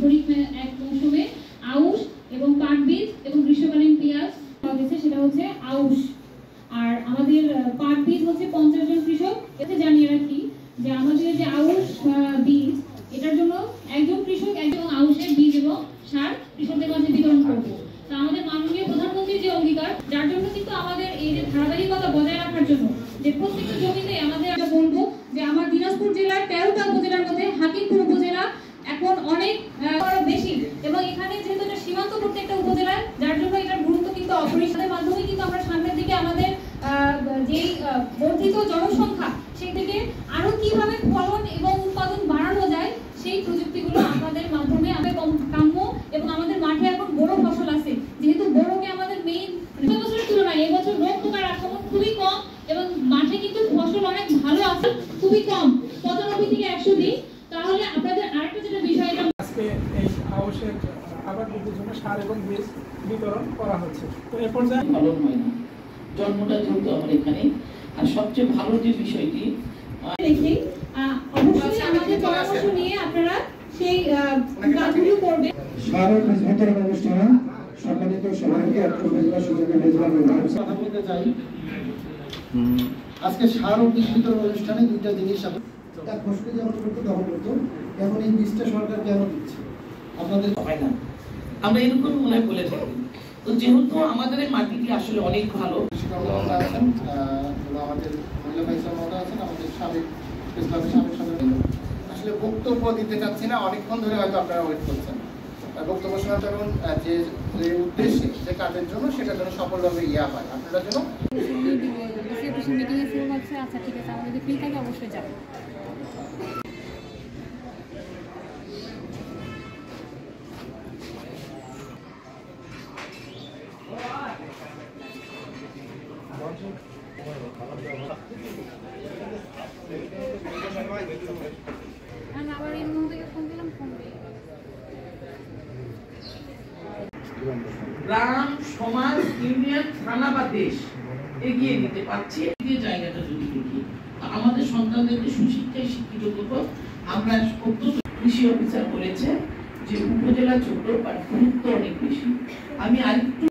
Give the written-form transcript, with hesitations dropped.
খরিফ এক মৌসুমে আউশ এবং পাট বীজ এবং গ্রীষ্মকালীন পেঁয়াজ হয়েছে, সেটা হচ্ছে আউশ। আর আমাদের পাট বীজ হচ্ছে 50 জন কৃষক। এতে জানিয়ে রাখি যে আমাদের যে আউশ বীজ, এটার জন্য একজন কৃষক একজন আউশের বীজ এবং সার কৃষকদের মাঝে বিতরণ করবো। তা আমাদের মাননীয় প্রধানমন্ত্রীর যে অঙ্গীকার, যার জন্য কিন্তু আমাদের এই যে ধারাবাহিকতা বজায় রাখার জন্য যে প্রত্যেকটা জমিতে আমাদের বলবো যে আমার দিনাজপুর জেলার 13টা উপজেলার মধ্যে হাকিমপুর উপজেলা এখন অনেক বেশি, এবং এখানে যেহেতু এটা সীমান্তবর্তী একটা উপজেলা, যার জন্য এটার গুরুত্ব কিন্তু অপরিসীমের মাধ্যমে কিন্তু আমরা সামনের দিকে আমাদের যেই বর্ধিত জনসংখ্যা সেই থেকে আরো কিভাবে ফলন এবং উৎপাদন বাড়ানো যায় সেই প্রযুক্তিগুলো আমাদের মাধ্যমে আমাদের কাম্য। এবং আমাদের মাঠে এখন বড় ফসল আছে, যেহেতু বড়কে আমাদের মেইন বছরের তুলনায় এবছর রোগ পোকার আক্রমণ খুবই কম এবং মাঠে কিন্তু ফসল অনেক ভালো আছে, খুবই কম, 95 থেকে 100 দিন। তাহলে আপনাদের আরেকটা যেটা বিষয়, আজকে এই আবাসের আবাদ বৃদ্ধির জন্য সার এবং বীজ বিতরণ করা হচ্ছে। তো এ পর্যায়ে ফলন হয় না, জন্মটা যেহেতু আমার এখানে। আর সবচেয়ে ভালো যে বিষয়টি দেখি অবশ্যই আমাদের পরামর্শ নিয়ে আপনারা সেই কাজগুলো করবেন। সার বীজ বিতরণ অনুষ্ঠানে সম্মানিত সবাইকে উপজেলা সুযোগে কথা বলতে চাই। আজকে সার ও বীজ বিতরণ অনুষ্ঠানে দুইটা জিনিস ফসলি যেমন করতে দখল করতো, এখন এই বীজটা সরকার কেন দিচ্ছে আপনাদের হয় না, আমরা এরকম মনে হয় বলে থাকি। তো যেহেতু আমাদের এই মাটিটি আসলে অনেক ভালো, আছেন আমাদের মহিলা ভাইসা মহোদয় আছেন, আমাদের সাবেক ইসলামের সাবেক সদস্য। আসলে বক্তব্য দিতে চাচ্ছি না, অনেকক্ষণ ধরে হয়তো আপনারা ওয়েট করছেন। বক্তব্য শোনাতে এবং যে উদ্দেশ্যে যে কাজের জন্য সেটার জন্য সফলভাবে হয় আপনারা জন্য আচ্ছা ঠিক আছে, আমরা যদি ফ্রি থাকি অবশ্যই যাবো। আবার এই মুহূর্তে ফোন দিলাম, ফোন গ্রাম, সমাজ, ইউনিয়ন, থানা বা দেশ এগিয়ে নিতে পারছি। এই জায়গাটা যদি দেখি, আমাদের সন্তানদেরকে সুশিক্ষায় শিক্ষিত করবো। আমরা কৃষি অফিসার বলেছে যে উপজেলা ছোট বাট গুরুত্ব অনেক বেশি। আমি আরেকটু